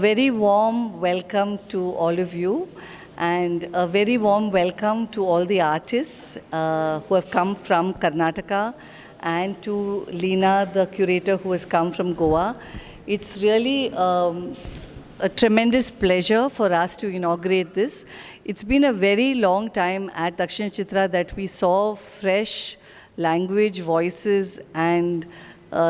very warm welcome to all of you, and a very warm welcome to all the artists who have come from Karnataka, and to Lina, the curator, who has come from Goa. It's really a tremendous pleasure for us to inaugurate this. It's been a very long time at DakshinaChitra that we saw fresh language, voices, and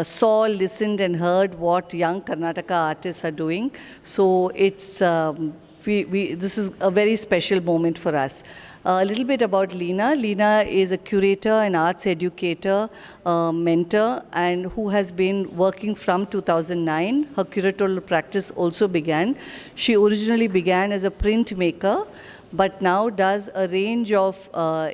saw, listened, and heard what young Karnataka artists are doing. So it's this is a very special moment for us. A little bit about Lina. Lina is a curator, an arts educator, mentor, and who has been working from 2009. Her curatorial practice also began. She originally began as a printmaker, but now does a range of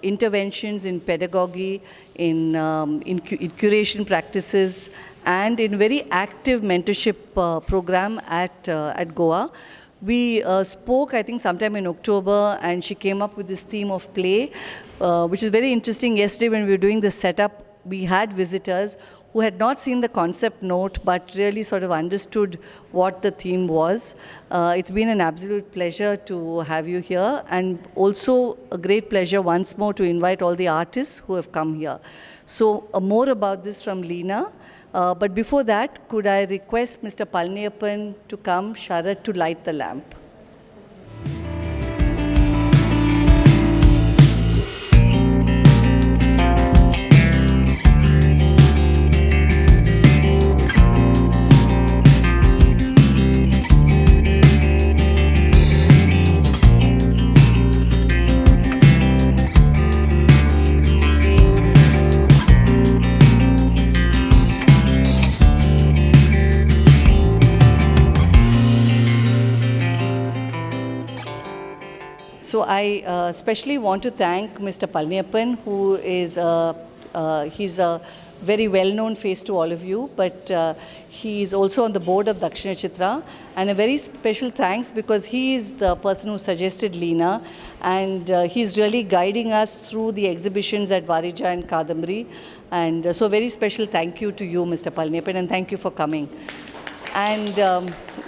interventions in pedagogy, in curation practices, and in very active mentorship program at Goa. We spoke, I think, sometime in October, and she came up with this theme of play, which is very interesting. Yesterday, when we were doing the setup, we had visitors who had not seen the concept note, but really sort of understood what the theme was. It's been an absolute pleasure to have you here, and also a great pleasure once more to invite all the artists who have come here. So more about this from Lina. But before that, could I request Mr. Palniyappan to come, Sharad, to light the lamp? So I especially want to thank Mr. Palniyappan, who is he's a very well-known face to all of you, but he is also on the board of DakshinaChitra, and a very special thanks because he is the person who suggested Lina, and he's really guiding us through the exhibitions at Varija and Kadambari, and so a very special thank you to you, Mr. Palniyappan, and thank you for coming. And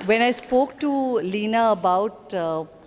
when I spoke to Lina about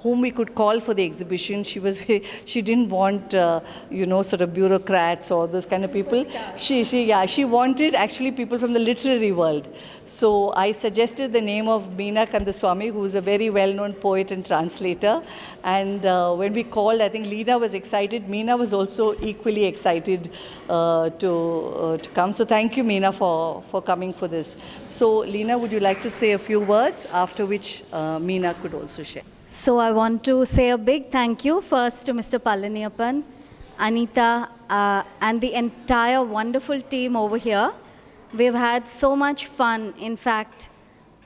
whom we could call for the exhibition, she didn't want sort of bureaucrats or those kind of people. She wanted actually people from the literary world. So I suggested the name of Meena Kandaswamy, who is a very well-known poet and translator. And when we called, I think Lina was excited. Meena was also equally excited to come. So thank you, Meena, for coming for this. So Lina, would you like to say a few words, after which Meena could also share? So I want to say a big thank you first to Mr. Palniyappan, Anita, and the entire wonderful team over here. We've had so much fun, in fact,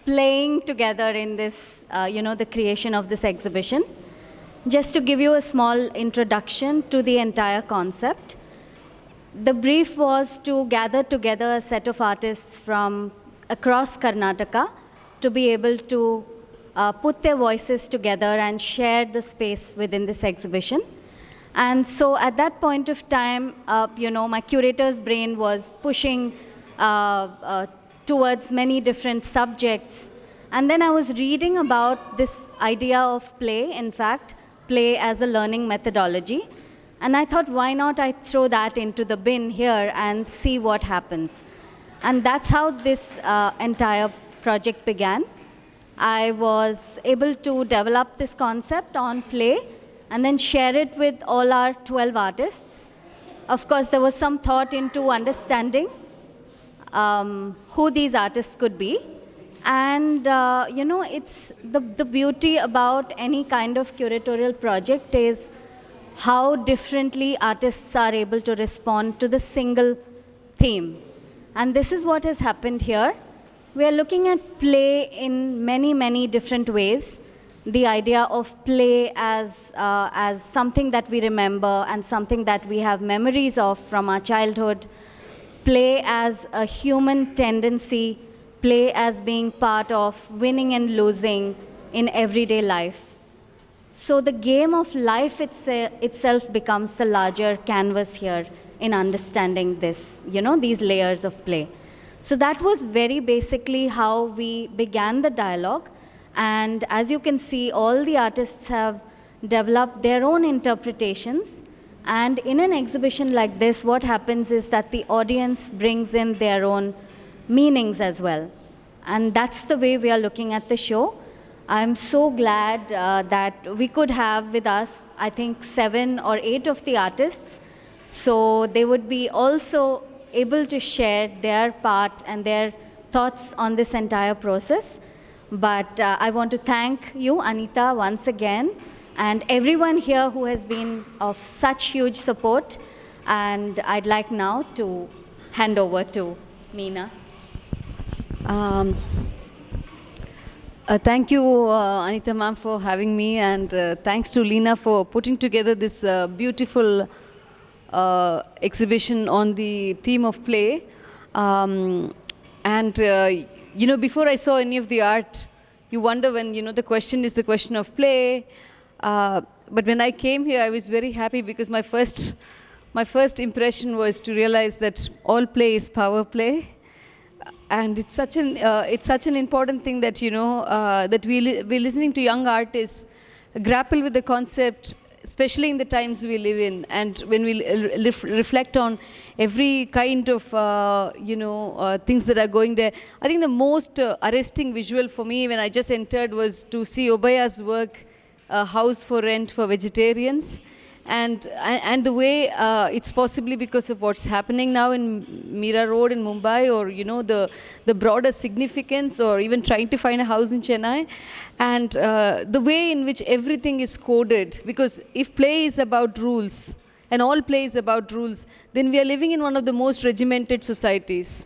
playing together in this, the creation of this exhibition. Just to give you a small introduction to the entire concept, the brief was to gather together a set of artists from across Karnataka to be able to put their voices together and share the space within this exhibition. And so at that point of time, my curator's brain was pushing towards many different subjects. And then I was reading about this idea of play, in fact, play as a learning methodology. And I thought, why not I throw that into the bin here and see what happens? And that's how this entire project began. I was able to develop this concept on play and then share it with all our 12 artists. Of course, there was some thought into understanding who these artists could be. And, it's the beauty about any kind of curatorial project is how differently artists are able to respond to the single theme. And this is what has happened here. We are looking at play in many, many different ways. The idea of play as something that we remember and something that we have memories of from our childhood. Play as a human tendency. Play as being part of winning and losing in everyday life. So the game of life itself becomes the larger canvas here in understanding this, these layers of play. So that was very basically how we began the dialogue. And as you can see, all the artists have developed their own interpretations. And in an exhibition like this, what happens is that the audience brings in their own meanings as well. And that's the way we are looking at the show. I'm so glad that we could have with us, I think, 7 or 8 of the artists. So they would be also able to share their part and their thoughts on this entire process. But I want to thank you, Anita, once again, and everyone here who has been of such huge support. And I'd like now to hand over to Meena. Thank you, Anita ma'am, for having me, and thanks to Lina for putting together this beautiful exhibition on the theme of play. Before I saw any of the art, you wonder when, the question is the question of play. But when I came here, I was very happy because my first impression was to realize that all play is power play. And it's such an important thing that, that we're listening to young artists grapple with the concept, especially in the times we live in, and when we reflect on every kind of, things that are going there. I think the most arresting visual for me when I just entered was to see Obayya's work, House for Rent for Vegetarians. And the way it's possibly because of what's happening now in Mira Road in Mumbai, or the broader significance, or even trying to find a house in Chennai, and the way in which everything is coded. Because if play is about rules, and all play is about rules, then we are living in one of the most regimented societies.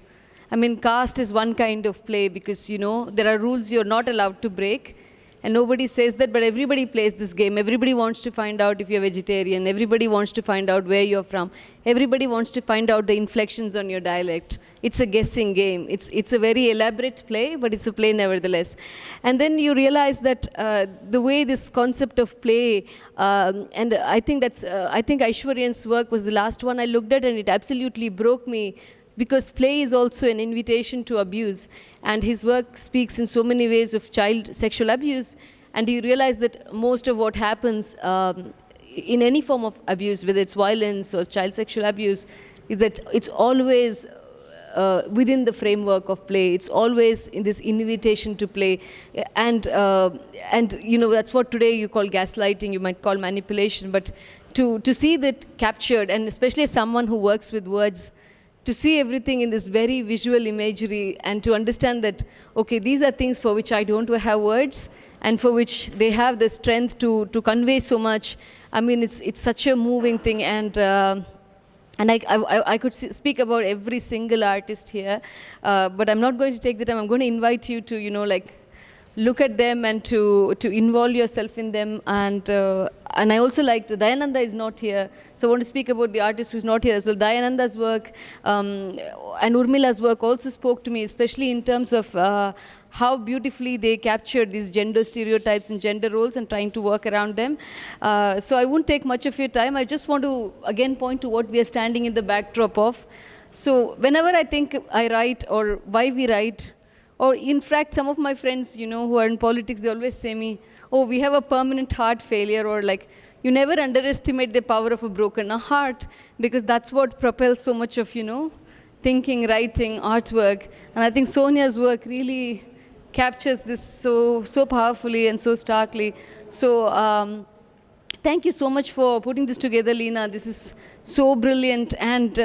I mean, caste is one kind of play because there are rules you're not allowed to break. And nobody says that, but everybody plays this game. Everybody wants to find out if you're vegetarian. Everybody wants to find out where you're from. Everybody wants to find out the inflections on your dialect. It's a guessing game. It's a very elaborate play, but it's a play nevertheless. And then you realize that the way this concept of play, and I think Aishwaryan's work was the last one I looked at, and it absolutely broke me. Because play is also an invitation to abuse, and his work speaks in so many ways of child sexual abuse, and you realize that most of what happens in any form of abuse, whether it's violence or child sexual abuse, is that it's always within the framework of play. It's always in this invitation to play, and that's what today you call gaslighting, you might call manipulation, but to see that captured, and especially as someone who works with words, to see everything in this very visual imagery, and to understand that, okay, these are things for which I don't have words, and for which they have the strength to convey so much. I mean, it's such a moving thing, and I could speak about every single artist here, but I'm not going to take the time. I'm going to invite you to, look at them and to involve yourself in them. And I also liked, Dayananda is not here, so I want to speak about the artist who's not here as well. Dayananda's work and Urmila's work also spoke to me, especially in terms of how beautifully they captured these gender stereotypes and gender roles and trying to work around them. So I won't take much of your time. I just want to again point to what we are standing in the backdrop of. So whenever I think I write, or why we write, or in fact, some of my friends, who are in politics, they always say me, oh, we have a permanent heart failure, or like, you never underestimate the power of a broken heart, because that's what propels so much of, thinking, writing, artwork. And I think Sonia's work really captures this so powerfully and so starkly. So thank you so much for putting this together, Lina. This is so brilliant. And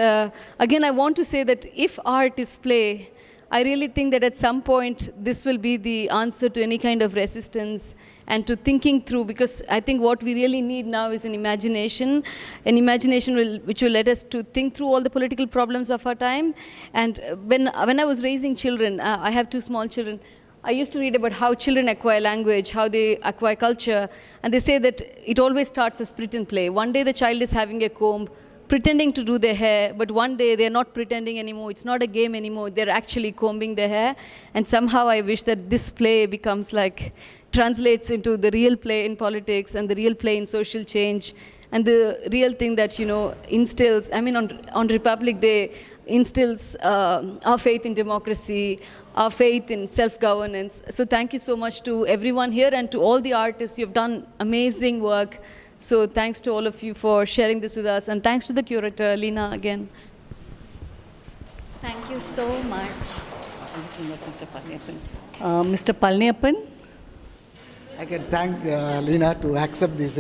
again, I want to say that if art is play, I really think that at some point this will be the answer to any kind of resistance and to thinking through, because I think what we really need now is an imagination which will let us to think through all the political problems of our time. And when I was raising children, I have 2 small children, I used to read about how children acquire language, how they acquire culture, and they say that it always starts as pretend play. One day the child is having a comb, pretending to do their hair, but one day they're not pretending anymore. It's not a game anymore. They're actually combing their hair. And somehow I wish that this play translates into the real play in politics and the real play in social change. and the real thing that, instills, I mean, on Republic Day, instills our faith in democracy, our faith in self-governance. So thank you so much to everyone here and to all the artists. You've done amazing work. So thanks to all of you for sharing this with us. And thanks to the curator, Lina, again. Thank you so much. Mr. Palniappan. Mr. Palniappan? I can thank Lina to accept this,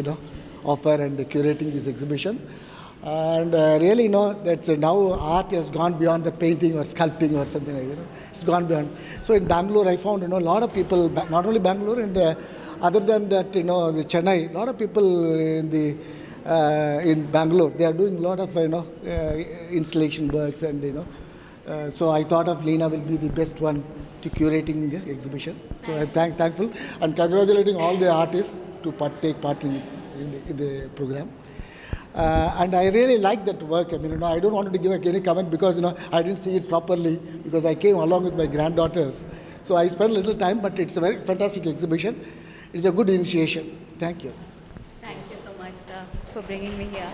offer and curating this exhibition. And really, that's now art has gone beyond the painting or sculpting or something like that. It's gone beyond. So in Bangalore, I found, a lot of people, not only Bangalore, and other than that, the Chennai, a lot of people in Bangalore, they are doing a lot of, installation works and, so I thought of Lina will be the best one to curating the exhibition. So I'm thankful and congratulating all the artists to take part in the program. And I really like that work. I mean, I don't want to give any comment because, I didn't see it properly because I came along with my granddaughters. So I spent a little time, but it's a very fantastic exhibition. It's a good initiation. Thank you. Thank you so much, sir, for bringing me here.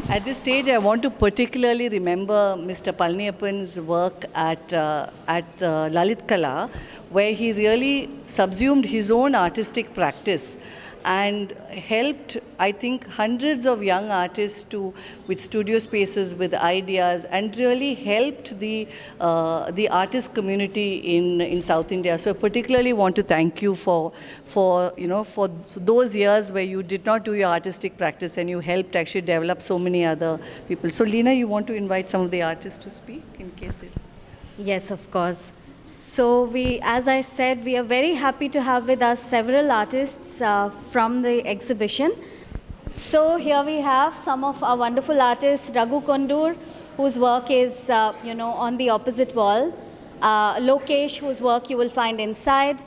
At this stage, I want to particularly remember Mr. Palniappan's work at Lalit Kala, where he really subsumed his own artistic practice and helped, I think, hundreds of young artists with studio spaces, with ideas, and really helped the artist community in South India. So I particularly want to thank you for those years where you did not do your artistic practice and you helped actually develop so many other people. So Lina, you want to invite some of the artists to speak in case it... Yes, of course. So as I said, we are very happy to have with us several artists from the exhibition. So here we have some of our wonderful artists, Raghu Kondur, whose work is, on the opposite wall. Lokesh, whose work you will find inside.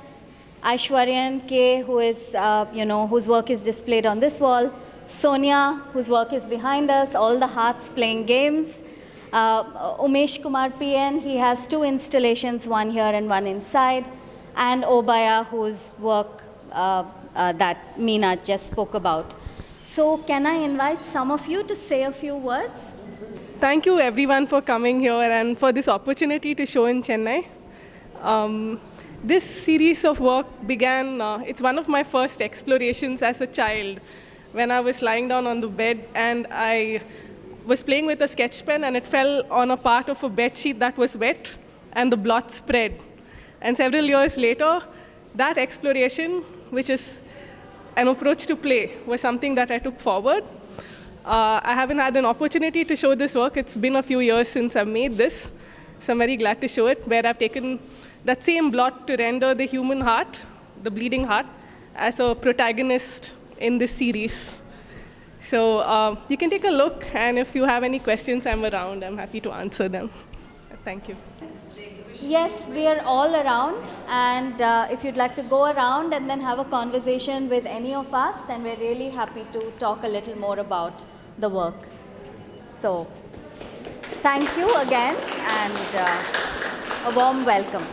Aishwaryan K, who is, whose work is displayed on this wall. Sonia, whose work is behind us, all the hearts playing games. Umesh Kumar PN, he has two installations, one here and one inside. And Obayya, whose work that Meena just spoke about. So can I invite some of you to say a few words? Thank you everyone for coming here and for this opportunity to show in Chennai. This series of work began, it's one of my first explorations as a child when I was lying down on the bed and I was playing with a sketch pen and it fell on a part of a bed sheet that was wet and the blot spread. And several years later, that exploration, which is an approach to play, was something that I took forward. I haven't had an opportunity to show this work. It's been a few years since I've made this, so I'm very glad to show it, where I've taken that same blot to render the human heart, the bleeding heart, as a protagonist in this series. So you can take a look, and if you have any questions, I'm around. I'm happy to answer them. Thank you. Yes, we are all around, and if you'd like to go around and then have a conversation with any of us, then we're really happy to talk a little more about the work. So thank you again, and a warm welcome.